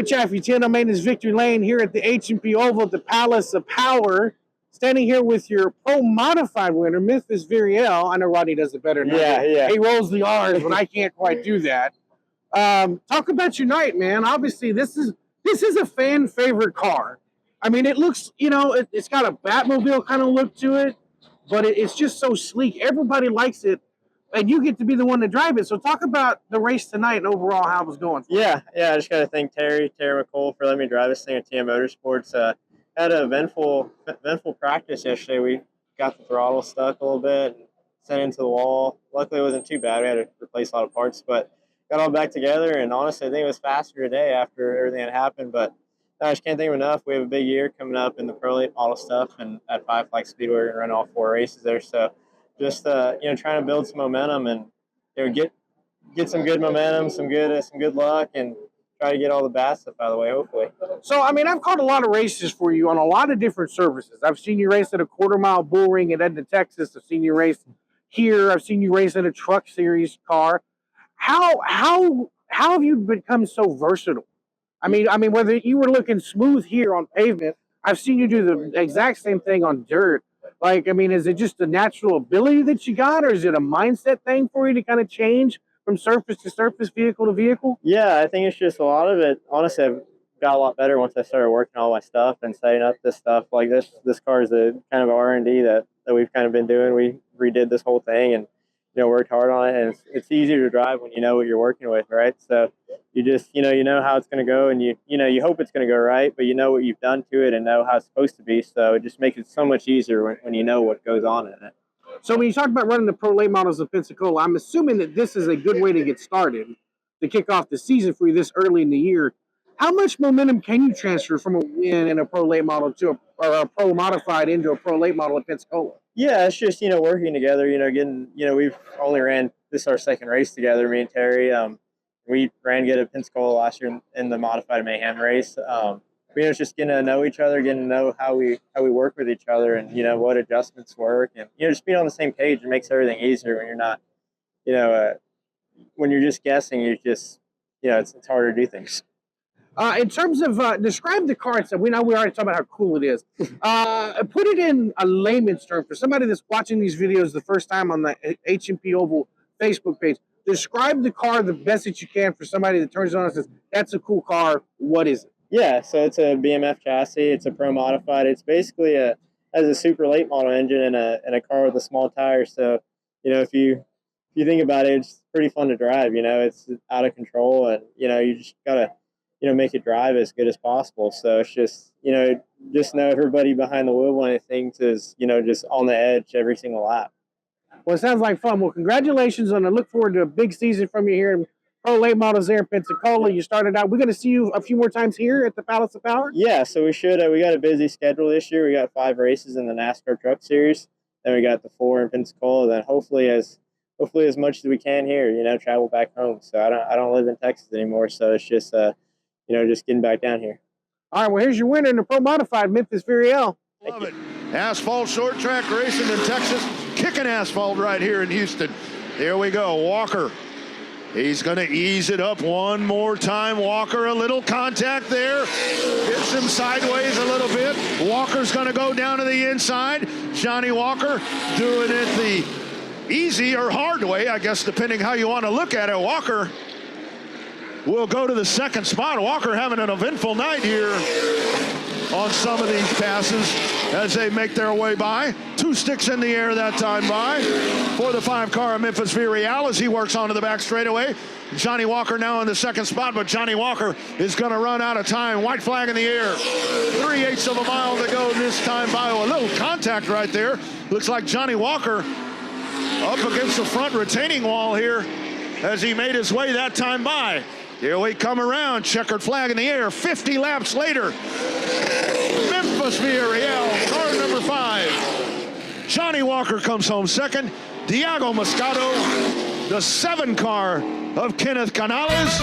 Joey Chaffee, TNO Maintenance Victory Lane here at the HMP Oval at the Palace of Power. Standing here with your Pro Modified winner, Memphis Villarreal. I know Rodney does it better than I do. Yeah. He rolls the R's, but I can't quite do that. Talk about your night, man. Obviously, this is a fan favorite car. I mean, it looks, it's got a Batmobile kind of look to it, but it's just so sleek. Everybody likes it, and you get to be the one to drive it. So talk about the race tonight and overall how it was going. Yeah. I just got to thank Terry McCole for letting me drive this thing at TM Motorsports. Had a eventful practice yesterday. We got the throttle stuck a little bit and sent into the wall. Luckily, it wasn't too bad. We had to replace a lot of parts, but got all back together. And honestly, I think it was faster today after everything had happened. But I just can't think of enough. We have a big year coming up in the Pro Late model stuff, and at Five Flag Speedway, we're going to run all 4 races there. So just trying to build some momentum and get some good momentum, some good luck, and try to get all the bad stuff out of the way, hopefully. So, I mean, I've caught a lot of races for you on a lot of different services. I've seen you race at a quarter-mile bull ring in Edna, Texas. I've seen you race here. I've seen you race in a truck series car. How have you become so versatile? I mean, whether you were looking smooth here on pavement, I've seen you do the exact same thing on dirt. Like, I mean, is it just a natural ability that you got, or is it a mindset thing for you to kind of change from surface to surface, vehicle to vehicle? Yeah, I think it's just a lot of it. Honestly, I've got a lot better once I started working on all my stuff and setting up this stuff. Like this car is a kind of R&D that we've kind of been doing. We redid this whole thing and worked hard on it, and it's easier to drive when you know what you're working with, right? So you just you know how it's going to go, and you hope it's going to go right, but you know what you've done to it and know how it's supposed to be. So it just makes it so much easier when you know what goes on in it. So when you talk about running the Pro Late models of Pensacola, I'm assuming that this is a good way to get started, to kick off the season for you this early in the year. How much momentum can you transfer from a win in a Pro Late model to a Pro Modified into a Pro Late model at Pensacola? Yeah, it's just, working together, getting, we've only ran, this is our second race together, me and Terry. We ran good at Pensacola last year in the Modified Mayhem race. It's just getting to know each other, getting to know how we work with each other and, what adjustments work. And, just being on the same page, it makes everything easier when you're not, when you're just guessing, you're just, it's harder to do things. In terms of describe the car itself, we already talked about how cool it is. Put it in a layman's term for somebody that's watching these videos the first time on the HMP Oval Facebook page. Describe the car the best that you can for somebody that turns it on and says, "That's a cool car. What is it?" Yeah, so it's a BMF chassis. It's a Pro Modified. It's basically has a super late model engine and a car with a small tire. So if you think about it, it's pretty fun to drive. It's out of control, and you just gotta make it drive as good as possible. So it's just, just know everybody behind the wheel when it thinks is, just on the edge every single lap. Well, it sounds like fun. Well, congratulations, and I look forward to a big season from you here in Pro Late Models there in Pensacola. You started out. We're going to see you a few more times here at the Palace of Power? Yeah, so we should. We got a busy schedule this year. We got 5 races in the NASCAR Truck Series. Then we got the 4 in Pensacola. Then hopefully as much as we can here, travel back home. So I don't live in Texas anymore, so it's just just getting back down here. All right, well, here's your winner in the Pro Modified, Memphis Villarreal. Love it. Asphalt short track racing in Texas, kicking asphalt right here in Houston. There we go, Walker. He's going to ease it up one more time. Walker, a little contact there. Hits him sideways a little bit. Walker's going to go down to the inside. Johnny Walker doing it the easy or hard way, I guess, depending how you want to look at it. Walker will go to the second spot. Walker having an eventful night here on some of these passes as they make their way by. 2 sticks in the air that time by for the 5-car of Memphis Villarreal as he works onto the back straightaway. Johnny Walker now in the second spot, but Johnny Walker is going to run out of time. White flag in the air. 3/8 of a mile to go this time by. A little contact right there. Looks like Johnny Walker up against the front retaining wall here as he made his way that time by. Here we come around, checkered flag in the air, 50 laps later. Memphis Villarreal, car number 5. Johnny Walker comes home second. Diago Moscato, the 7 car of Kenneth Canales,